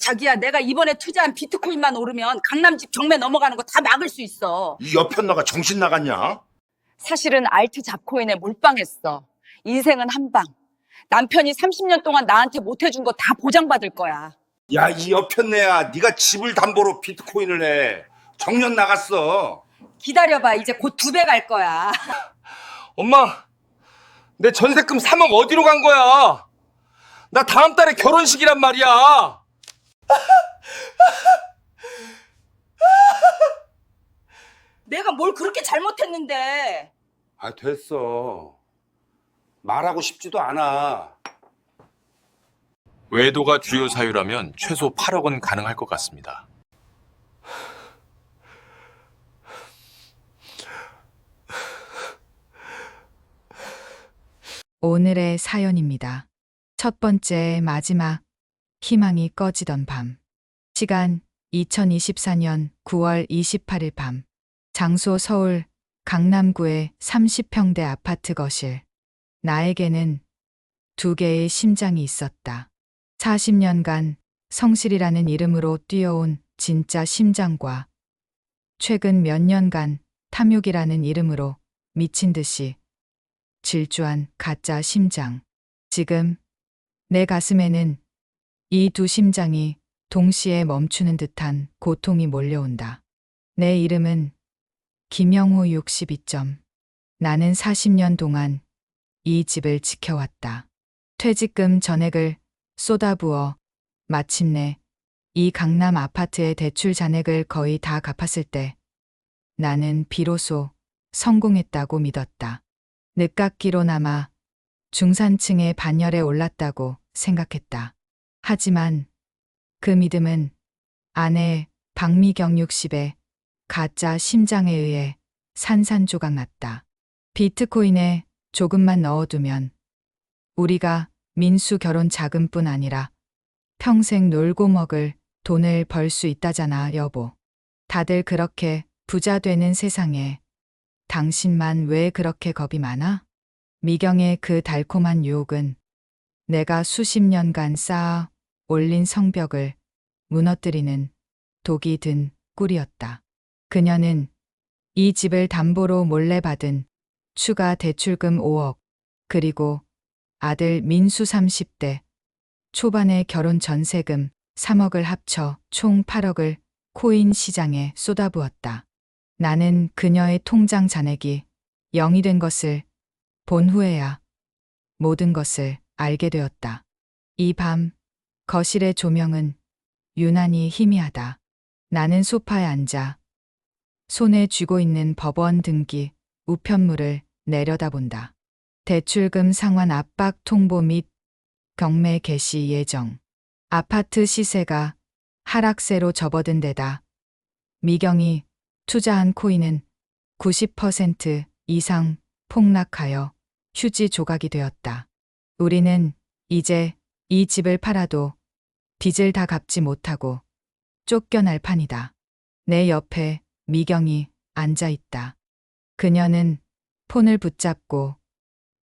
자기야, 내가 이번에 투자한 비트코인만 오르면 강남집 경매 넘어가는 거 다 막을 수 있어. 이 옆에 너가 정신 나갔냐? 사실은 알트 잡코인에 몰빵했어. 인생은 한 방. 남편이 30년 동안 나한테 못 해준 거 다 보장받을 거야. 야, 이 옆편네야, 네가 집을 담보로 비트코인을 해. 정년 나갔어. 기다려봐, 이제 곧 2배 갈 거야. 엄마, 내 전세금 3억 어디로 간 거야? 나 다음 달에 결혼식이란 말이야. 내가 뭘 그렇게 잘못했는데. 아, 됐어. 말하고 싶지도 않아. 외도가 주요 사유라면 최소 8억은 가능할 것 같습니다. 오늘의 사연입니다. 첫 번째, 마지막, 희망이 꺼지던 밤. 시간 2024년 9월 28일 밤. 장소 서울 강남구의 30평대 아파트 거실. 나에게는 2개의 심장이 있었다. 40년간 성실이라는 이름으로 뛰어온 진짜 심장과 최근 몇 년간 탐욕이라는 이름으로 미친 듯이 질주한 가짜 심장. 지금 내 가슴에는 이 2 심장이 동시에 멈추는 듯한 고통이 몰려온다. 내 이름은 김영호 62점. 나는 40년 동안 이 집을 지켜왔다. 퇴직금 전액을 쏟아부어 마침내 이 강남 아파트의 대출 잔액을 거의 다 갚았을 때 나는 비로소 성공했다고 믿었다. 늦깎이로나마 중산층의 반열에 올랐다고 생각했다. 하지만 그 믿음은 아내 박미경 60의 가짜 심장에 의해 산산조각 났다. 비트코인에 조금만 넣어두면 우리가 민수 결혼 자금뿐 아니라 평생 놀고 먹을 돈을 벌 수 있다잖아, 여보. 다들 그렇게 부자 되는 세상에 당신만 왜 그렇게 겁이 많아? 미경의 그 달콤한 유혹은 내가 수십 년간 쌓아 올린 성벽을 무너뜨리는 독이 든 꿀이었다. 그녀는 이 집을 담보로 몰래 받은 추가 대출금 5억, 그리고 아들 민수 30대, 초반의 결혼 전세금 3억을 합쳐 총 8억을 코인 시장에 쏟아부었다. 나는 그녀의 통장 잔액이 0이 된 것을 본 후에야 모든 것을 알게 되었다. 이 밤 거실의 조명은 유난히 희미하다. 나는 소파에 앉아 손에 쥐고 있는 법원 등기 우편물을 내려다본다. 대출금 상환 압박 통보 및 경매 개시 예정. 아파트 시세가 하락세로 접어든 데다 미경이 투자한 코인은 90% 이상 폭락하여 휴지 조각이 되었다. 우리는 이제 이 집을 팔아도 빚을 다 갚지 못하고 쫓겨날 판이다. 내 옆에 미경이 앉아 있다. 그녀는 폰을 붙잡고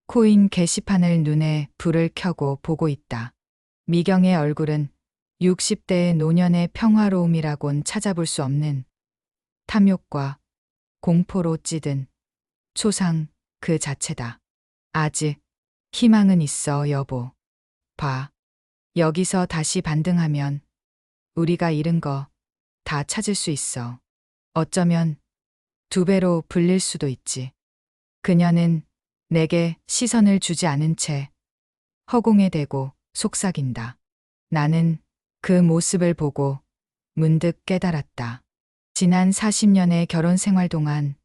코인 게시판을 눈에 불을 켜고 보고 있다. 미경의 얼굴은 60대의 노년의 평화로움이라곤 찾아볼 수 없는 탐욕과 공포로 찌든 초상 그 자체다. 아직 희망은 있어, 여보. 봐. 여기서 다시 반등하면 우리가 잃은 거 다 찾을 수 있어. 어쩌면 2배로 불릴 수도 있지. 그녀는 내게 시선을 주지 않은 채 허공에 대고 속삭인다. 나는 그 모습을 보고 문득 깨달았다. 지난 40년의 결혼 생활 동안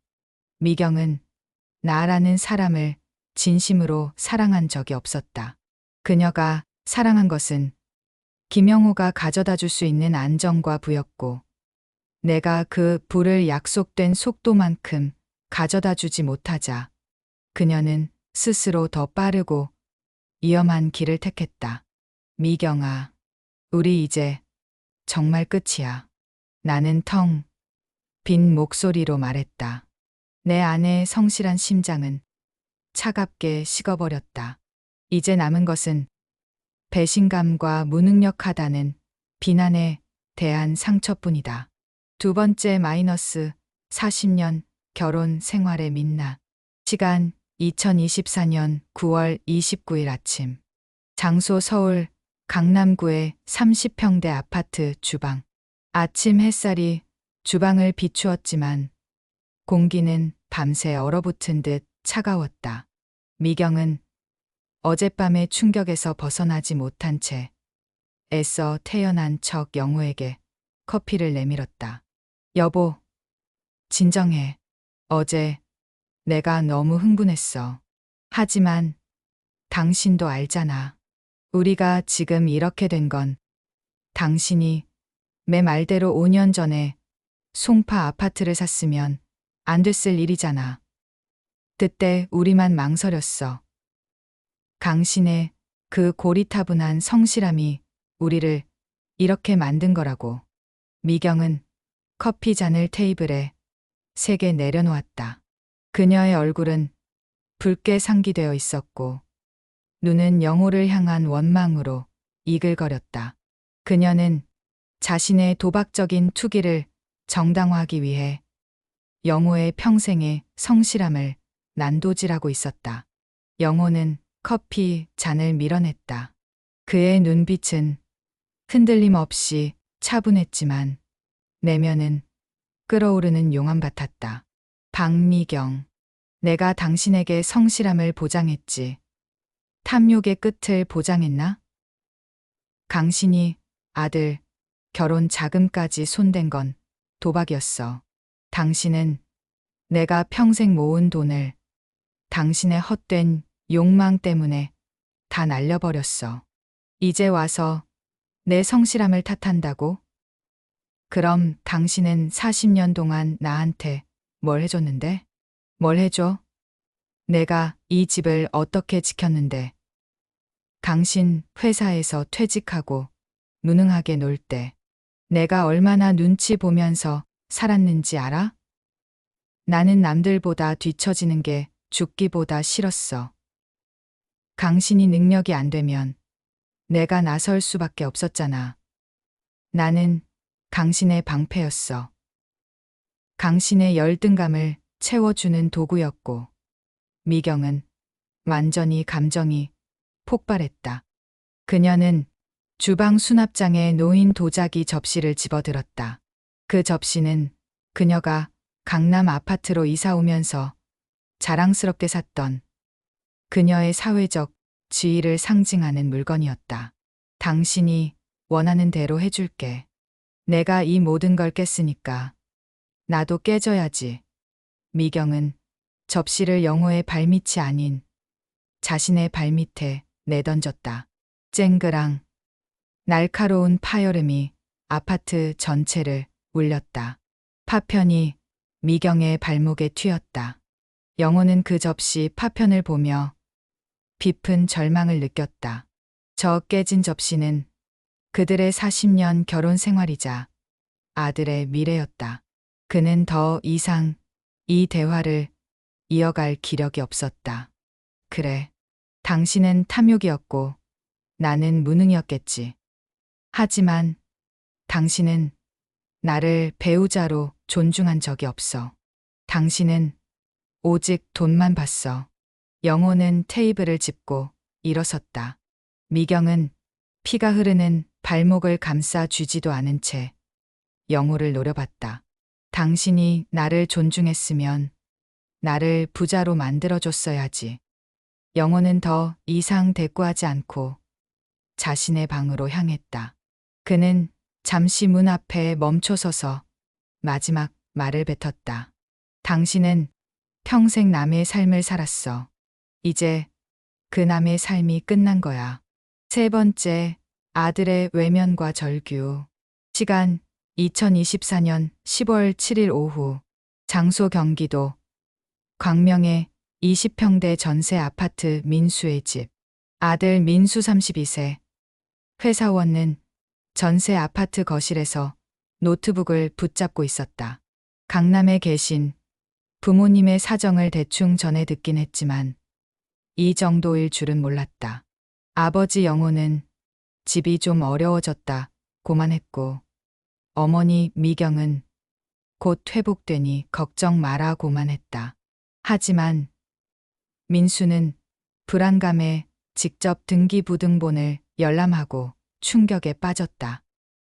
미경은 나라는 사람을 진심으로 사랑한 적이 없었다. 그녀가 사랑한 것은 김영호가 가져다 줄 수 있는 안정과 부였고, 내가 그 부를 약속된 속도만큼 가져다 주지 못하자 그녀는 스스로 더 빠르고 위험한 길을 택했다. 미경아, 우리 이제 정말 끝이야. 나는 텅 빈 목소리로 말했다. 내 아내의 성실한 심장은 차갑게 식어버렸다. 이제 남은 것은 배신감과 무능력하다는 비난에 대한 상처뿐이다. 두 번째 마이너스 40년 결혼 생활의 민낯. 시간 2024년 9월 29일 아침. 장소 서울 강남구의 30평대 아파트 주방. 아침 햇살이 주방을 비추었지만 공기는 밤새 얼어붙은 듯 차가웠다. 미경은 어젯밤의 충격에서 벗어나지 못한 채 애써 태연한 척 영호에게 커피를 내밀었다. 여보, 진정해. 어제 내가 너무 흥분했어. 하지만 당신도 알잖아. 우리가 지금 이렇게 된 건 당신이 내 말대로 5년 전에 송파 아파트를 샀으면 안 됐을 일이잖아. 그때 우리만 망설였어. 당신의 그 고리타분한 성실함이 우리를 이렇게 만든 거라고. 미경은 커피 잔을 테이블에 3개 내려놓았다. 그녀의 얼굴은 붉게 상기되어 있었고 눈은 영호를 향한 원망으로 이글거렸다. 그녀는 자신의 도박적인 투기를 정당화하기 위해 영호의 평생의 성실함을 난도질하고 있었다. 영호는 커피 잔을 밀어냈다. 그의 눈빛은 흔들림 없이 차분했지만 내면은 끓어오르는 용암 같았다. 박미경, 내가 당신에게 성실함을 보장했지. 탐욕의 끝을 보장했나? 당신이 아들 결혼 자금까지 손댄 건 도박이었어. 당신은 내가 평생 모은 돈을 당신의 헛된 욕망 때문에 다 날려버렸어. 이제 와서 내 성실함을 탓한다고? 그럼 당신은 40년 동안 나한테 뭘 해줬는데? 뭘 해줘? 내가 이 집을 어떻게 지켰는데? 당신 회사에서 퇴직하고 무능하게 놀 때 내가 얼마나 눈치 보면서 살았는지 알아? 나는 남들보다 뒤처지는 게 죽기보다 싫었어. 당신이 능력이 안 되면 내가 나설 수밖에 없었잖아. 나는 당신의 방패였어. 당신의 열등감을 채워주는 도구였고, 미경은 완전히 감정이 폭발했다. 그녀는 주방 수납장에 놓인 도자기 접시를 집어들었다. 그 접시는 그녀가 강남 아파트로 이사 오면서 자랑스럽게 샀던 그녀의 사회적 지위를 상징하는 물건이었다. 당신이 원하는 대로 해줄게. 내가 이 모든 걸 깼으니까 나도 깨져야지. 미경은 접시를 영호의 발밑이 아닌 자신의 발밑에 내던졌다. 쨍그랑 날카로운 파열음이 아파트 전체를 울렸다. 파편이 미경의 발목에 튀었다. 영호는 그 접시 파편을 보며 깊은 절망을 느꼈다. 저 깨진 접시는 그들의 40년 결혼 생활이자 아들의 미래였다. 그는 더 이상 이 대화를 이어갈 기력이 없었다. 그래, 당신은 탐욕이었고 나는 무능이었겠지. 하지만 당신은 나를 배우자로 존중한 적이 없어. 당신은 오직 돈만 봤어. 영호는 테이블을 짚고 일어섰다. 미경은 피가 흐르는 발목을 감싸 쥐지도 않은 채 영호를 노려봤다. 당신이 나를 존중했으면 나를 부자로 만들어줬어야지. 영호는 더 이상 대꾸하지 않고 자신의 방으로 향했다. 그는 잠시 문 앞에 멈춰서서 마지막 말을 뱉었다. 당신은 평생 남의 삶을 살았어. 이제 그 남의 삶이 끝난 거야. 세 번째, 아들의 외면과 절규. 시간 2024년 10월 7일 오후. 장소 경기도 광명의 20평대 전세 아파트 민수의 집. 아들 민수 32세. 회사원은 전세 아파트 거실에서 노트북을 붙잡고 있었다. 강남에 계신 부모님의 사정을 대충 전해 듣긴 했지만 이 정도일 줄은 몰랐다. 아버지 영호는 집이 좀 어려워졌다 고만했고 어머니 미경은 곧 회복되니 걱정 마라 고만했다. 하지만 민수는 불안감에 직접 등기부등본을 열람하고 충격에 빠졌다.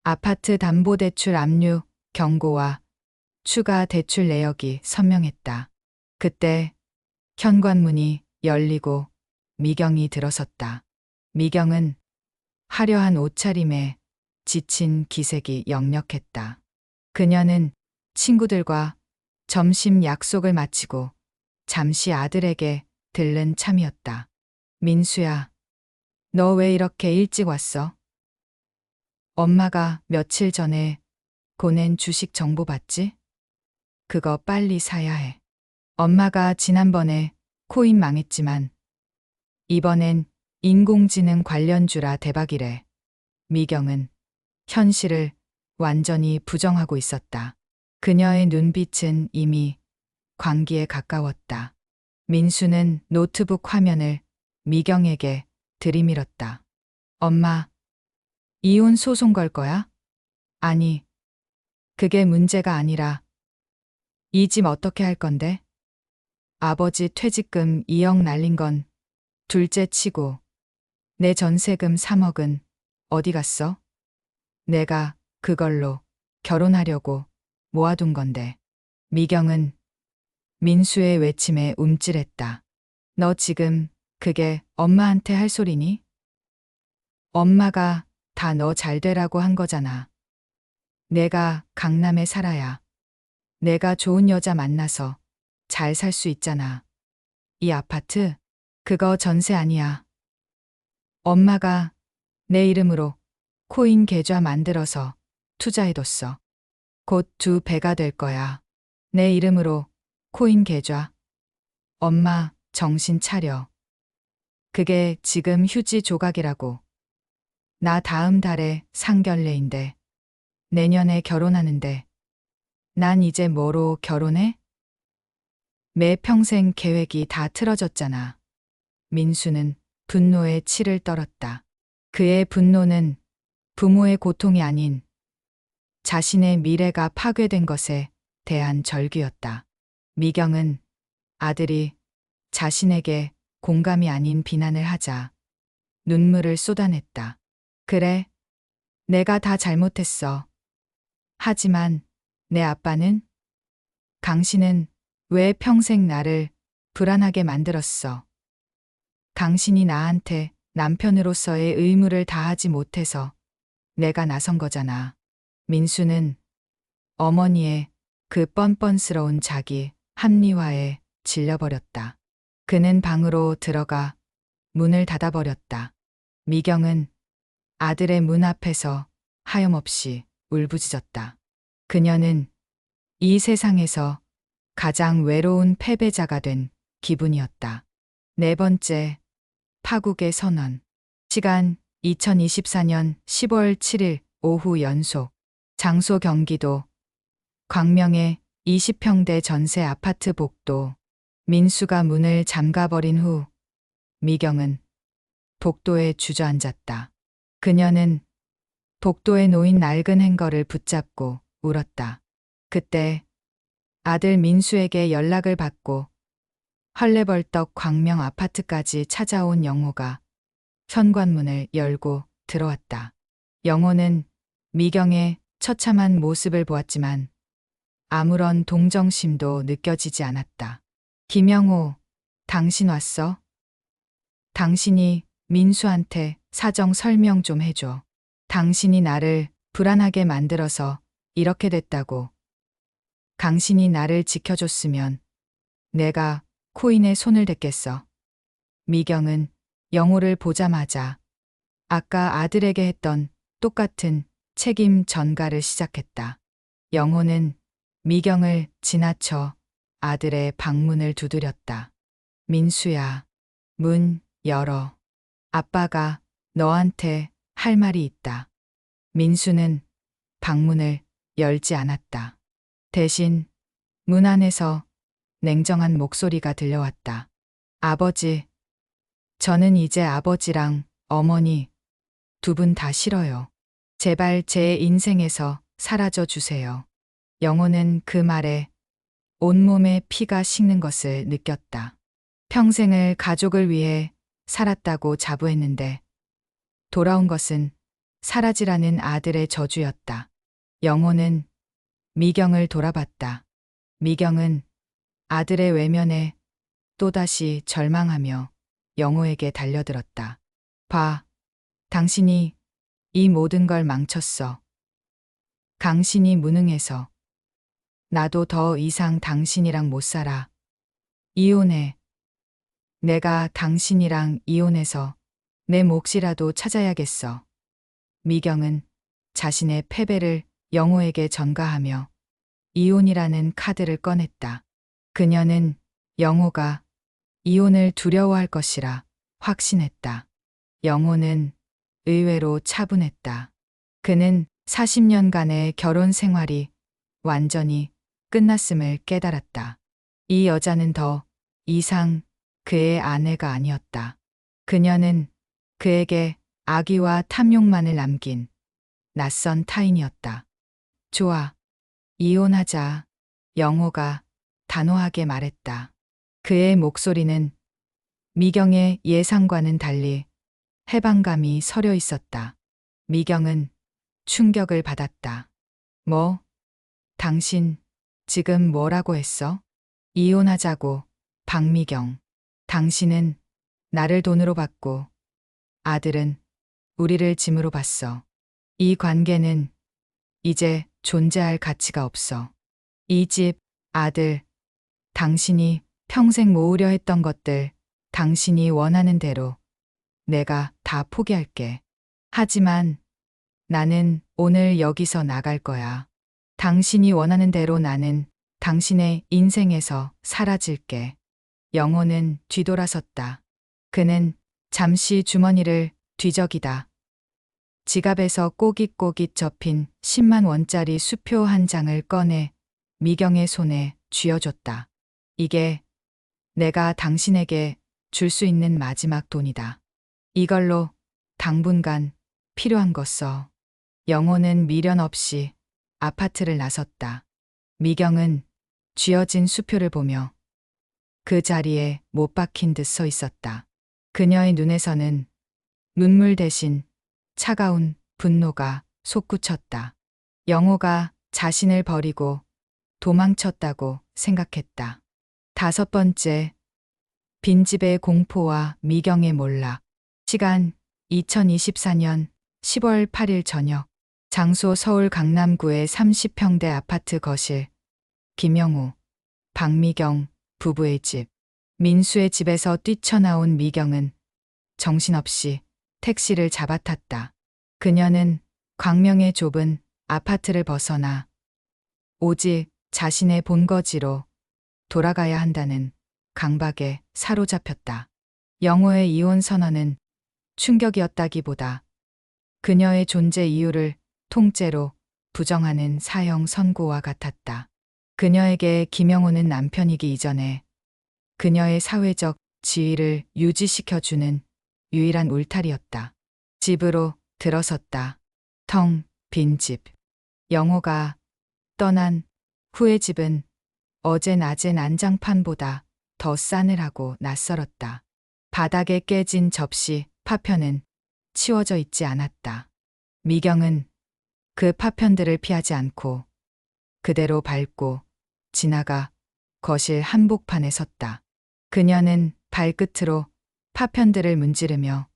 아파트 담보대출 압류 경고와 추가 대출 내역이 선명했다. 그때 현관문이 열리고 미경이 들어섰다. 미경은 화려한 옷차림에 지친 기색이 역력했다. 그녀는 친구들과 점심 약속을 마치고 잠시 아들에게 들른 참이었다. 민수야, 너 왜 이렇게 일찍 왔어? 엄마가 며칠 전에 보낸 주식 정보 봤지? 그거 빨리 사야 해. 엄마가 지난번에 코인 망했지만 이번엔 인공지능 관련주라 대박이래. 미경은 현실을 완전히 부정하고 있었다. 그녀의 눈빛은 이미 광기에 가까웠다. 민수는 노트북 화면을 미경에게 들이밀었다. 엄마, 이혼 소송 걸 거야? 아니, 그게 문제가 아니라 이 집 어떻게 할 건데? 아버지 퇴직금 2억 날린 건 둘째 치고 내 전세금 3억은 어디 갔어? 내가 그걸로 결혼하려고 모아둔 건데. 미경은 민수의 외침에 움찔했다. 너 지금 그게 엄마한테 할 소리니? 엄마가 다 너 잘 되라고 한 거잖아. 내가 강남에 살아야 내가 좋은 여자 만나서 잘 살 수 있잖아. 이 아파트? 그거 전세 아니야. 엄마가 내 이름으로 코인 계좌 만들어서 투자해뒀어. 곧 2배가 될 거야. 내 이름으로 코인 계좌. 엄마, 정신 차려. 그게 지금 휴지 조각이라고. 나 다음 달에 상견례인데 내년에 결혼하는데 난 이제 뭐로 결혼해? 매 평생 계획이 다 틀어졌잖아. 민수는 분노에 치를 떨었다. 그의 분노는 부모의 고통이 아닌 자신의 미래가 파괴된 것에 대한 절규였다. 미경은 아들이 자신에게 공감이 아닌 비난을 하자 눈물을 쏟아냈다. 그래, 내가 다 잘못했어. 하지만 내 아빠는? 당신은 왜 평생 나를 불안하게 만들었어? 당신이 나한테 남편으로서의 의무를 다하지 못해서 내가 나선 거잖아. 민수는 어머니의 그 뻔뻔스러운 자기 합리화에 질려버렸다. 그는 방으로 들어가 문을 닫아버렸다. 미경은 아들의 문 앞에서 하염없이 울부짖었다. 그녀는 이 세상에서 가장 외로운 패배자가 된 기분이었다. 네 번째, 파국의 선언. 시간 2024년 10월 7일 오후 연속. 장소 경기도. 광명의 20평대 전세 아파트 복도. 민수가 문을 잠가버린 후 미경은 복도에 주저앉았다. 그녀는 복도에 놓인 낡은 행거를 붙잡고 울었다. 그때 아들 민수에게 연락을 받고 헐레벌떡 광명 아파트까지 찾아온 영호가 현관문을 열고 들어왔다. 영호는 미경의 처참한 모습을 보았지만 아무런 동정심도 느껴지지 않았다. 김영호, 당신 왔어? 당신이 민수한테 사정 설명 좀 해줘. 당신이 나를 불안하게 만들어서 이렇게 됐다고. 당신이 나를 지켜줬으면 내가 코인에 손을 댔겠어. 미경은 영호를 보자마자 아까 아들에게 했던 똑같은 책임 전가를 시작했다. 영호는 미경을 지나쳐 아들의 방문을 두드렸다. 민수야, 문 열어. 아빠가 너한테 할 말이 있다. 민수는 방문을 열지 않았다. 대신 문 안에서 냉정한 목소리가 들려왔다. 아버지, 저는 이제 아버지랑 어머니 두 분 다 싫어요. 제발 제 인생에서 사라져 주세요. 영호는 그 말에 온몸에 피가 식는 것을 느꼈다. 평생을 가족을 위해 살았다고 자부했는데 돌아온 것은 사라지라는 아들의 저주였다. 영호는 미경을 돌아봤다. 미경은 아들의 외면에 또다시 절망하며 영호에게 달려들었다. 봐, 당신이 이 모든 걸 망쳤어. 당신이 무능해서. 나도 더 이상 당신이랑 못 살아. 이혼해. 내가 당신이랑 이혼해서 내 몫이라도 찾아야겠어. 미경은 자신의 패배를 영호에게 전가하며 이혼이라는 카드를 꺼냈다. 그녀는 영호가 이혼을 두려워할 것이라 확신했다. 영호는 의외로 차분했다. 그는 40년간의 결혼 생활이 완전히 끝났음을 깨달았다. 이 여자는 더 이상 그의 아내가 아니었다. 그녀는 그에게 악의와 탐욕만을 남긴 낯선 타인이었다. 좋아, 이혼하자. 영호가 단호하게 말했다. 그의 목소리는 미경의 예상과는 달리 해방감이 서려 있었다. 미경은 충격을 받았다. 뭐? 당신 지금 뭐라고 했어? 이혼하자고, 박미경. 당신은 나를 돈으로 받고 아들은 우리를 짐으로 봤어. 이 관계는 이제 존재할 가치가 없어. 이 집, 아들, 당신이 평생 모으려 했던 것들, 당신이 원하는 대로 내가 다 포기할게. 하지만 나는 오늘 여기서 나갈 거야. 당신이 원하는 대로 나는 당신의 인생에서 사라질게. 영호는 뒤돌아섰다. 그는 잠시 주머니를 뒤적이다. 지갑에서 꼬깃꼬깃 접힌 10만 원짜리 수표 한 장을 꺼내 미경의 손에 쥐어줬다. 이게 내가 당신에게 줄 수 있는 마지막 돈이다. 이걸로 당분간 필요한 거 써. 영호는 미련 없이 아파트를 나섰다. 미경은 쥐어진 수표를 보며 그 자리에 못 박힌 듯 서 있었다. 그녀의 눈에서는 눈물 대신 차가운 분노가 솟구쳤다. 영호가 자신을 버리고 도망쳤다고 생각했다. 5번째, 빈집의 공포와 미경의 몰락. 시간 2024년 10월 8일 저녁. 장소 서울 강남구의 30평대 아파트 거실. 김영우, 박미경 부부의 집. 민수의 집에서 뛰쳐나온 미경은 정신없이 택시를 잡아탔다. 그녀는 광명의 좁은 아파트를 벗어나 오직 자신의 본거지로 돌아가야 한다는 강박에 사로잡혔다. 영호의 이혼 선언은 충격이었다기보다 그녀의 존재 이유를 통째로 부정하는 사형 선고와 같았다. 그녀에게 김영호는 남편이기 이전에 그녀의 사회적 지위를 유지시켜주는 유일한 울타리였다. 집으로 들어섰다. 텅 빈 집. 영호가 떠난 후의 집은 어제 낮의 난장판보다 더 싸늘하고 낯설었다. 바닥에 깨진 접시, 파편은 치워져 있지 않았다. 미경은 그 파편들을 피하지 않고 그대로 밟고 지나가 거실 한복판에 섰다. 그녀는 발끝으로 파편들을 문지르며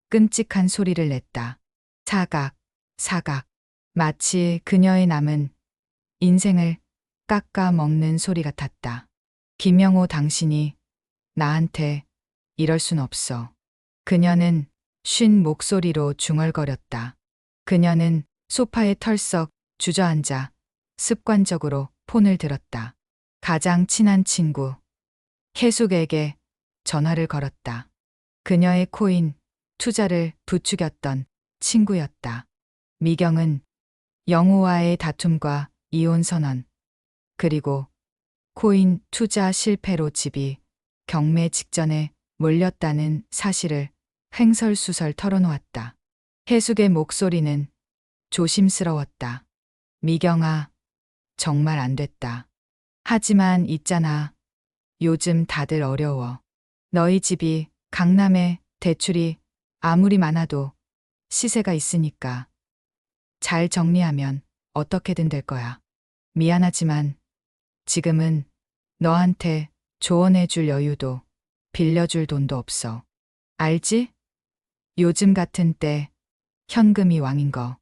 끔찍한 소리를 냈다. 사각, 사각. 마치 그녀의 남은 인생을 깎아 먹는 소리 같았다. 김영호, 당신이 나한테 이럴 순 없어. 그녀는 쉰 목소리로 중얼거렸다. 그녀는 소파에 털썩 주저앉아 습관적으로 폰을 들었다. 가장 친한 친구 혜숙에게 전화를 걸었다. 그녀의 코인 투자를 부추겼던 친구였다. 미경은 영호와의 다툼과 이혼 선언, 그리고 코인 투자 실패로 집이 경매 직전에 몰렸다는 사실을 횡설수설 털어놓았다. 혜숙의 목소리는 조심스러웠다. 미경아, 정말 안 됐다. 하지만 있잖아. 요즘 다들 어려워. 너희 집이 강남에 대출이 아무리 많아도 시세가 있으니까 잘 정리하면 어떻게든 될 거야. 미안하지만 지금은 너한테 조언해줄 여유도 빌려줄 돈도 없어. 알지? 요즘 같은 때 현금이 왕인 거.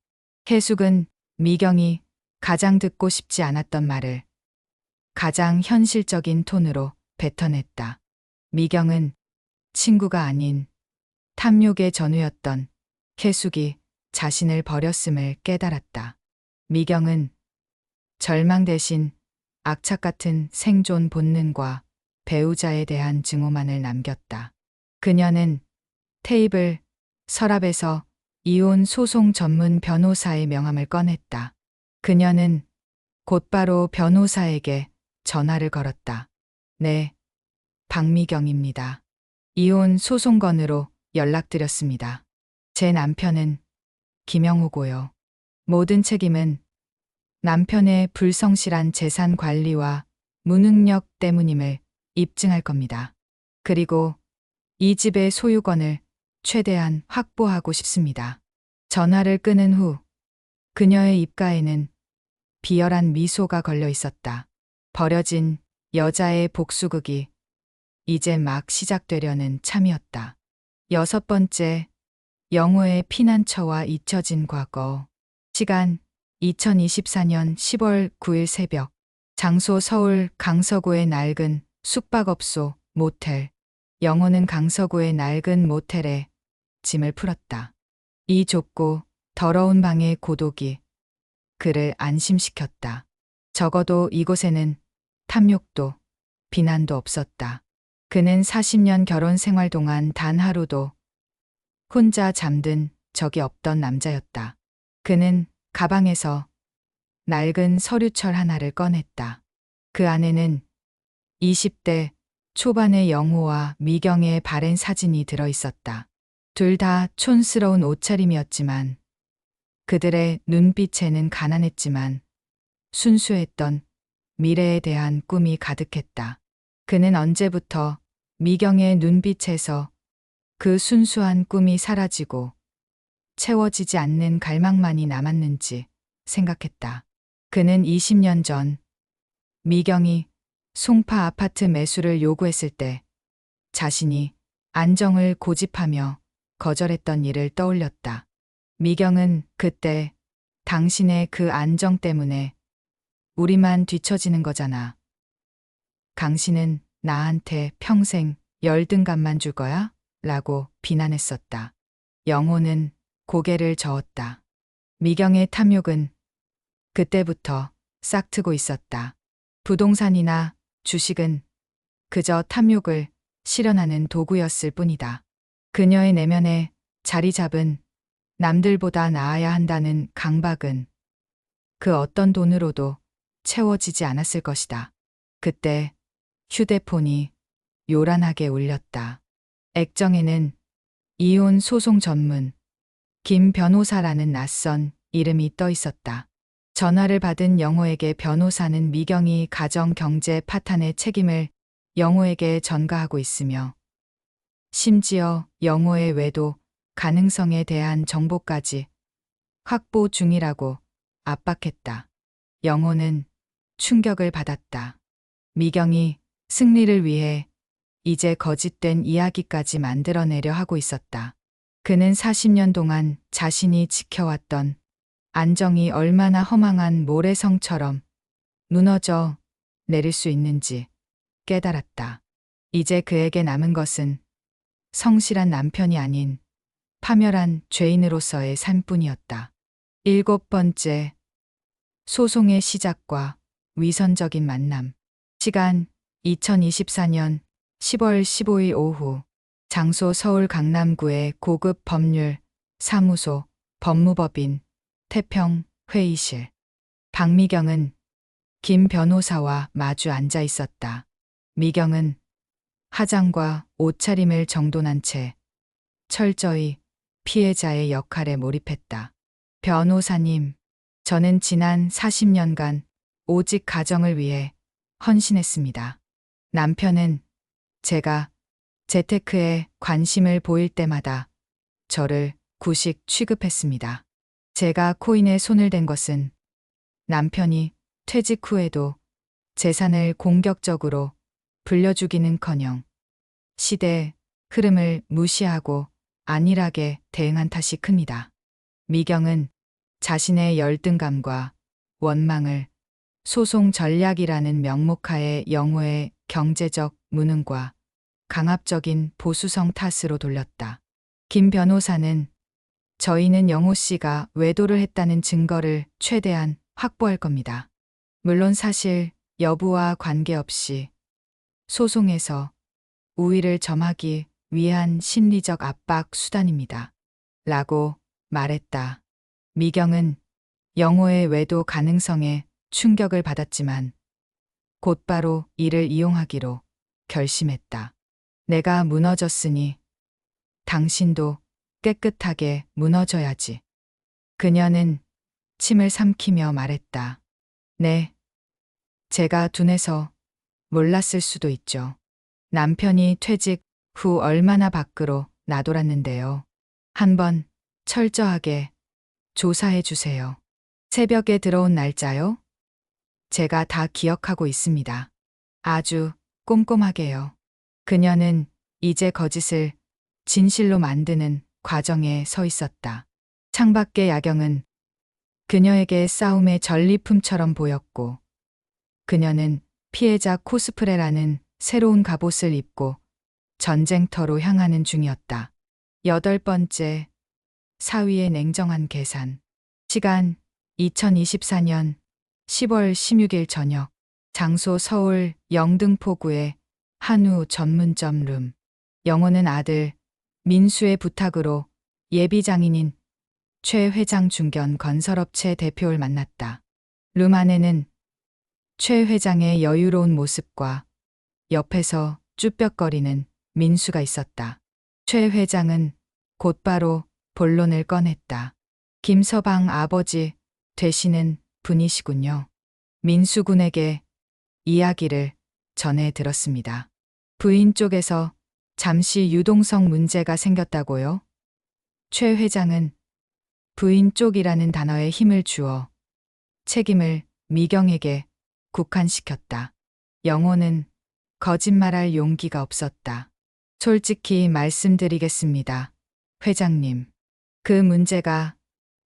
해숙은 미경이 가장 듣고 싶지 않았던 말을 가장 현실적인 톤으로 뱉어냈다. 미경은 친구가 아닌 탐욕의 전우였던 해숙이 자신을 버렸음을 깨달았다. 미경은 절망 대신 악착 같은 생존 본능과 배우자에 대한 증오만을 남겼다. 그녀는 테이블 서랍에서 이혼 소송 전문 변호사의 명함을 꺼냈다. 그녀는 곧바로 변호사에게 전화를 걸었다. 네, 박미경입니다. 이혼 소송건으로 연락드렸습니다. 제 남편은 김영호고요. 모든 책임은 남편의 불성실한 재산 관리와 무능력 때문임을 입증할 겁니다. 그리고 이 집의 소유권을 최대한 확보하고 싶습니다. 전화를 끊은 후 그녀의 입가에는 비열한 미소가 걸려 있었다. 버려진 여자의 복수극이 이제 막 시작되려는 참이었다. 6번째, 영호의 피난처와 잊혀진 과거. 시간 2024년 10월 9일 새벽. 장소 서울 강서구의 낡은 숙박업소 모텔. 영호는 강서구의 낡은 모텔에 짐을 풀었다. 이 좁고 더러운 방의 고독이 그를 안심시켰다. 적어도 이곳에는 탐욕도 비난도 없었다. 그는 40년 결혼 생활 동안 단 하루도 혼자 잠든 적이 없던 남자였다. 그는 가방에서 낡은 서류철 하나를 꺼냈다. 그 안에는 20대 초반의 영호와 미경의 바랜 사진이 들어 있었다. 둘 다 촌스러운 옷차림이었지만 그들의 눈빛에는 가난했지만 순수했던 미래에 대한 꿈이 가득했다. 그는 언제부터 미경의 눈빛에서 그 순수한 꿈이 사라지고 채워지지 않는 갈망만이 남았는지 생각했다. 그는 20년 전 미경이 송파 아파트 매수를 요구했을 때 자신이 안정을 고집하며 거절했던 일을 떠올렸다. 미경은 그때 당신의 그 안정 때문에 우리만 뒤처지는 거잖아. 당신은 나한테 평생 열등감만 줄 거야? 라고 비난했었다. 영호는 고개를 저었다. 미경의 탐욕은 그때부터 싹트고 있었다. 부동산이나 주식은 그저 탐욕을 실현하는 도구였을 뿐이다. 그녀의 내면에 자리 잡은 남들보다 나아야 한다는 강박은 그 어떤 돈으로도 채워지지 않았을 것이다. 그때 휴대폰이 요란하게 울렸다. 액정에는 이혼 소송 전문 김 변호사라는 낯선 이름이 떠 있었다. 전화를 받은 영호에게 변호사는 미경이 가정 경제 파탄의 책임을 영호에게 전가하고 있으며 심지어 영호의 외도 가능성에 대한 정보까지 확보 중이라고 압박했다. 영호는 충격을 받았다. 미경이 승리를 위해 이제 거짓된 이야기까지 만들어내려 하고 있었다. 그는 40년 동안 자신이 지켜왔던 안정이 얼마나 허망한 모래성처럼 무너져 내릴 수 있는지 깨달았다. 이제 그에게 남은 것은 성실한 남편이 아닌 파멸한 죄인으로서의 삶뿐이었다. 7번째, 소송의 시작과 위선적인 만남. 시간 2024년 10월 15일 오후. 장소 서울 강남구의 고급 법률 사무소 법무법인 태평 회의실. 박미경은 김 변호사와 마주 앉아 있었다. 미경은 화장과 옷차림을 정돈한 채 철저히 피해자의 역할에 몰입했다. 변호사님, 저는 지난 40년간 오직 가정을 위해 헌신했습니다. 남편은 제가 재테크에 관심을 보일 때마다 저를 구식 취급했습니다. 제가 코인에 손을 댄 것은 남편이 퇴직 후에도 재산을 공격적으로 불려주기는커녕 시대의 흐름을 무시하고 안일하게 대응한 탓이 큽니다. 미경은 자신의 열등감과 원망을 소송 전략이라는 명목하에 영호의 경제적 무능과 강압적인 보수성 탓으로 돌렸다. 김 변호사는 저희는 영호 씨가 외도를 했다는 증거를 최대한 확보할 겁니다. 물론 사실 여부와 관계없이 소송에서 우위를 점하기 위한 심리적 압박 수단입니다. 라고 말했다. 미경은 영호의 외도 가능성에 충격을 받았지만 곧바로 이를 이용하기로 결심했다. 내가 무너졌으니 당신도 깨끗하게 무너져야지. 그녀는 침을 삼키며 말했다. 네, 제가 둔해서 몰랐을 수도 있죠. 남편이 퇴직 후 얼마나 밖으로 나돌았는데요. 한번 철저하게 조사해 주세요. 새벽에 들어온 날짜요? 제가 다 기억하고 있습니다. 아주 꼼꼼하게요. 그녀는 이제 거짓을 진실로 만드는 과정에 서 있었다. 창밖의 야경은 그녀에게 싸움의 전리품처럼 보였고, 그녀는 피해자 코스프레라는 새로운 갑옷을 입고 전쟁터로 향하는 중이었다. 8번째, 사위의 냉정한 계산. 시간 2024년 10월 16일 저녁. 장소 서울 영등포구의 한우 전문점 룸. 영호는 아들 민수의 부탁으로 예비장인인 최 회장 중견 건설업체 대표를 만났다. 룸 안에는 최 회장의 여유로운 모습과 옆에서 쭈뼛거리는 민수가 있었다. 최 회장은 곧바로 본론을 꺼냈다. 김서방 아버지 되시는 분이시군요. 민수 군에게 이야기를 전해 들었습니다. 부인 쪽에서 잠시 유동성 문제가 생겼다고요? 최 회장은 부인 쪽이라는 단어에 힘을 주어 책임을 미경에게 국한시켰다. 영호는 거짓말할 용기가 없었다. 솔직히 말씀드리겠습니다. 회장님, 그 문제가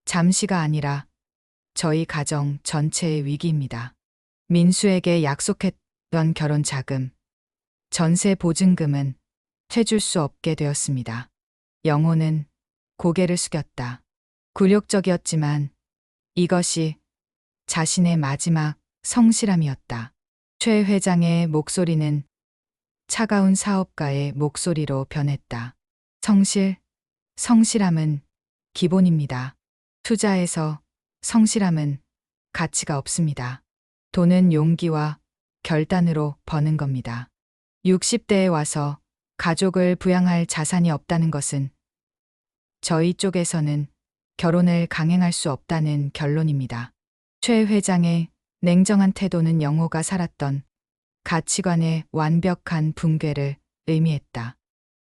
잠시가 아니라 저희 가정 전체의 위기입니다. 민수에게 약속했던 결혼 자금, 전세 보증금은 해줄 수 없게 되었습니다. 영호는 고개를 숙였다. 굴욕적이었지만 이것이 자신의 마지막 성실함이었다. 최 회장의 목소리는 차가운 사업가의 목소리로 변했다. 성실함은 기본입니다. 투자에서 성실함은 가치가 없습니다. 돈은 용기와 결단으로 버는 겁니다. 60대에 와서 가족을 부양할 자산이 없다는 것은 저희 쪽에서는 결혼을 강행할 수 없다는 결론입니다. 최 회장의 냉정한 태도는 영호가 살았던 가치관의 완벽한 붕괴를 의미했다.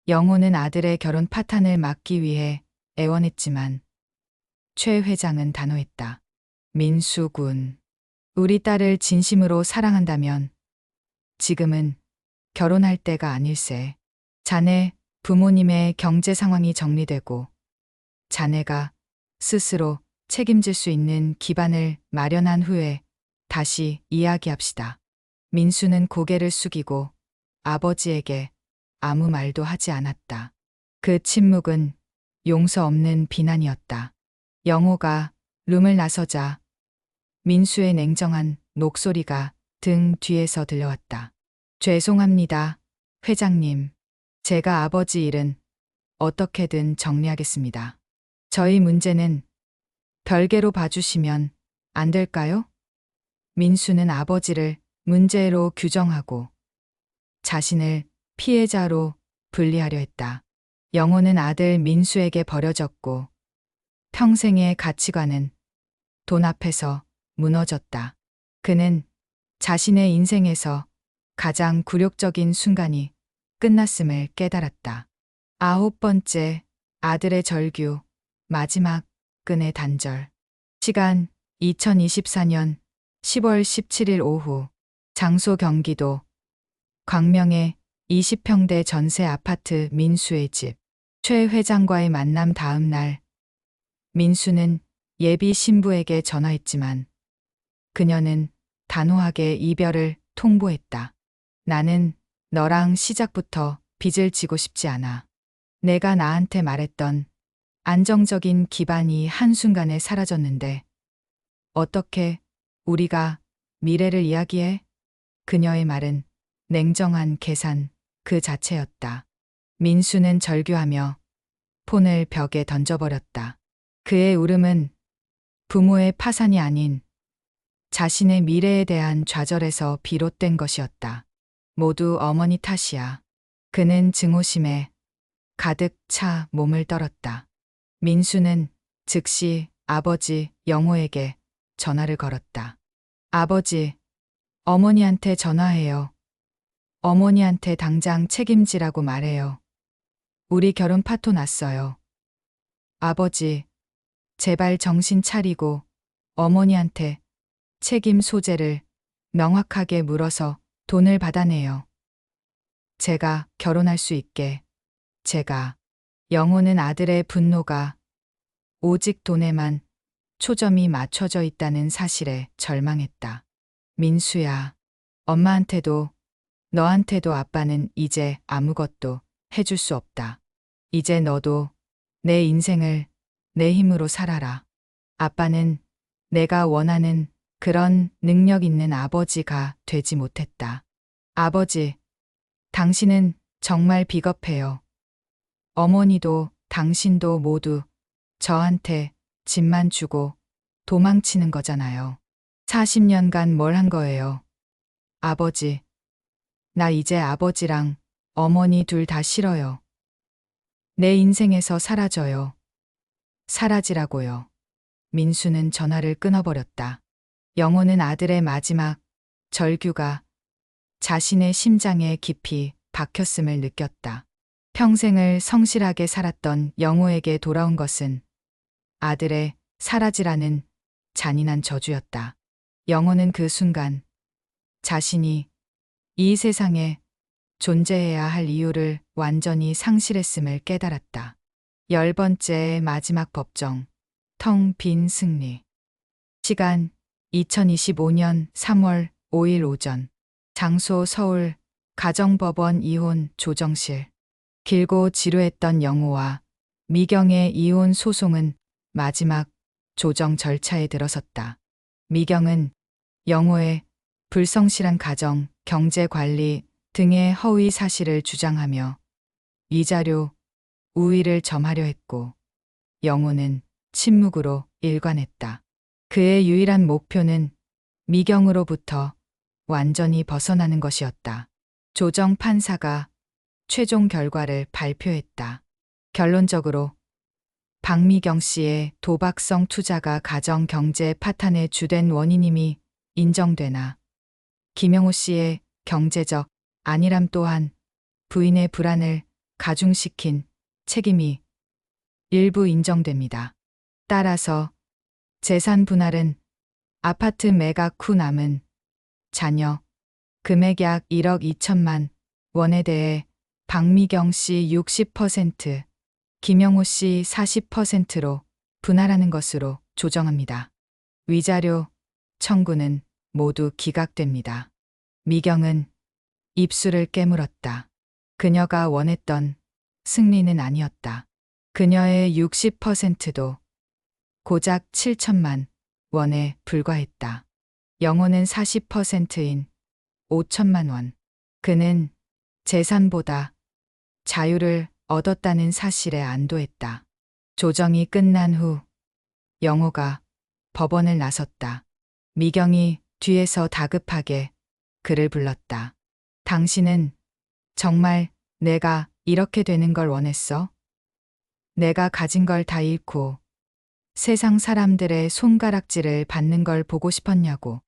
영호는 아들의 결혼 파탄을 막기 위해 애원했지만 최 회장은 단호했다. 민수 군, 우리 딸을 진심으로 사랑한다면 지금은 결혼할 때가 아닐세. 자네 부모님의 경제 상황이 정리되고 자네가 스스로 책임질 수 있는 기반을 마련한 후에 다시 이야기합시다. 민수는 고개를 숙이고 아버지에게 아무 말도 하지 않았다. 그 침묵은 용서 없는 비난이었다. 영호가 룸을 나서자 민수의 냉정한 목소리가 등 뒤에서 들려왔다. 죄송합니다, 회장님. 제가 아버지 일은 어떻게든 정리하겠습니다. 저희 문제는 별개로 봐주시면 안 될까요? 민수는 아버지를 문제로 규정하고 자신을 피해자로 분리하려 했다. 영호는 아들 민수에게 버려졌고 평생의 가치관은 돈 앞에서 무너졌다. 그는 자신의 인생에서 가장 굴욕적인 순간이 끝났음을 깨달았다. 9번째, 아들의 절규, 마지막 끈의 단절. 시간 2024년 10월 17일 오후. 장소 경기도 광명의 20평대 전세 아파트 민수의 집. 최 회장과의 만남 다음 날 민수는 예비 신부에게 전화했지만 그녀는 단호하게 이별을 통보했다. 나는 너랑 시작부터 빚을 지고 싶지 않아. 내가 나한테 말했던 안정적인 기반이 한순간에 사라졌는데 어떻게 우리가 미래를 이야기해? 그녀의 말은 냉정한 계산 그 자체였다. 민수는 절규하며 폰을 벽에 던져버렸다. 그의 울음은 부모의 파산이 아닌 자신의 미래에 대한 좌절에서 비롯된 것이었다. 모두 어머니 탓이야. 그는 증오심에 가득 차 몸을 떨었다. 민수는 즉시 아버지 영호에게 전화를 걸었다. 아버지, 어머니한테 전화해요. 어머니한테 당장 책임지라고 말해요. 우리 결혼 파토 났어요. 아버지, 제발 정신 차리고 어머니한테 책임 소재를 명확하게 물어서 돈을 받아내요. 제가 결혼할 수 있게. 제가. 영호는 아들의 분노가 오직 돈에만 초점이 맞춰져 있다는 사실에 절망했다. 민수야, 엄마한테도 너한테도 아빠는 이제 아무것도 해줄 수 없다. 이제 너도 내 인생을 내 힘으로 살아라. 아빠는 내가 원하는 그런 능력 있는 아버지가 되지 못했다. 아버지, 당신은 정말 비겁해요. 어머니도 당신도 모두 저한테 집만 주고 도망치는 거잖아요. 40년간 뭘 한 거예요? 아버지, 나 이제 아버지랑 어머니 둘 다 싫어요. 내 인생에서 사라져요. 사라지라고요. 민수는 전화를 끊어버렸다. 영호는 아들의 마지막 절규가 자신의 심장에 깊이 박혔음을 느꼈다. 평생을 성실하게 살았던 영호에게 돌아온 것은 아들의 사라지라는 잔인한 저주였다. 영호는 그 순간 자신이 이 세상에 존재해야 할 이유를 완전히 상실했음을 깨달았다. 10번째 마지막 법정, 텅 빈 승리. 시간 2025년 3월 5일 오전. 장소 서울 가정법원 이혼 조정실. 길고 지루했던 영호와 미경의 이혼 소송은 마지막 조정 절차에 들어섰다. 미경은 영호의 불성실한 가정, 경제 관리 등의 허위 사실을 주장하며 위자료, 우위를 점하려 했고 영호는 침묵으로 일관했다. 그의 유일한 목표는 미경으로부터 완전히 벗어나는 것이었다. 조정 판사가 최종 결과를 발표했다. 결론적으로 박미경 씨의 도박성 투자가 가정 경제 파탄의 주된 원인임이 인정되나 김영호 씨의 경제적 안일함 또한 부인의 불안을 가중시킨 책임이 일부 인정됩니다. 따라서 재산 분할은 아파트 매각 후 남은 자녀 금액 약 1억 2천만 원에 대해 박미경 씨 60%, 김영호 씨 40%로 분할하는 것으로 조정합니다. 위자료 청구는 모두 기각됩니다. 미경은 입술을 깨물었다. 그녀가 원했던 승리는 아니었다. 그녀의 60%도 고작 7천만 원에 불과했다. 영호는 40%인 5천만 원. 그는 재산보다 자유를 얻었다는 사실에 안도했다. 조정이 끝난 후 영호가 법원을 나섰다. 미경이 뒤에서 다급하게 그를 불렀다. 당신은 정말 내가 이렇게 되는 걸 원했어? 내가 가진 걸 다 잃고 세상 사람들의 손가락질을 받는 걸 보고 싶었냐고.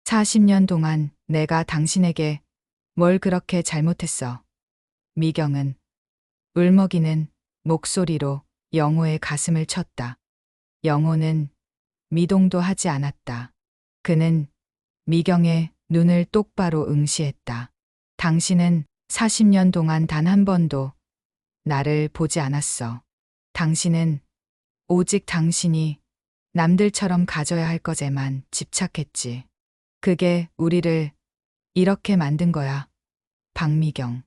40년 동안 내가 당신에게 뭘 그렇게 잘못했어. 미경은 울먹이는 목소리로 영호의 가슴을 쳤다. 영호는 미동도 하지 않았다. 그는 미경의 눈을 똑바로 응시했다. 당신은 40년 동안 단 한 번도 나를 보지 않았어. 당신은 오직 당신이 남들처럼 가져야 할 것에만 집착했지. 그게 우리를 이렇게 만든 거야. 박미경.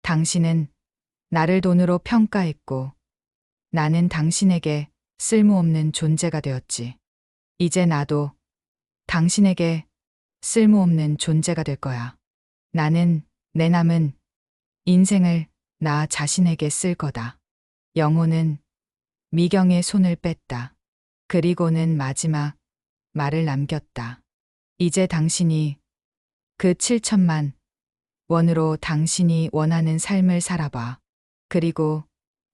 당신은 나를 돈으로 평가했고 나는 당신에게 쓸모없는 존재가 되었지. 이제 나도 당신에게 쓸모없는 존재가 될 거야. 나는 내 남은 인생을 나 자신에게 쓸 거다. 영호는 미경의 손을 뺐다. 그리고는 마지막 말을 남겼다. 이제 당신이 그 7천만 원으로 당신이 원하는 삶을 살아봐. 그리고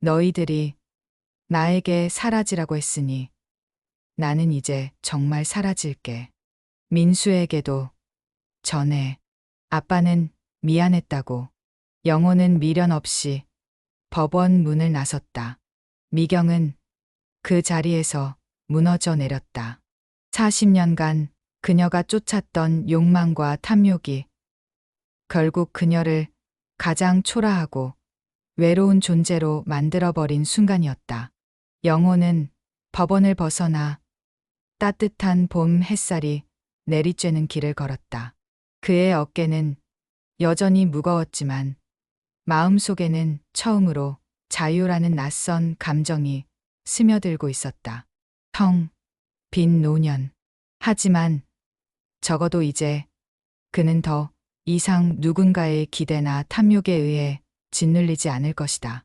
너희들이 나에게 사라지라고 했으니 나는 이제 정말 사라질게. 민수에게도 전해. 아빠는 미안했다고. 영호는 미련 없이 법원 문을 나섰다. 미경은 그 자리에서 무너져 내렸다. 40년간 그녀가 쫓았던 욕망과 탐욕이 결국 그녀를 가장 초라하고 외로운 존재로 만들어버린 순간이었다. 영호는 법원을 벗어나 따뜻한 봄 햇살이 내리쬐는 길을 걸었다. 그의 어깨는 여전히 무거웠지만 마음속에는 처음으로 자유라는 낯선 감정이 스며들고 있었다. 텅 빈 노년. 하지만 적어도 이제 그는 더 이상 누군가의 기대나 탐욕에 의해 짓눌리지 않을 것이다.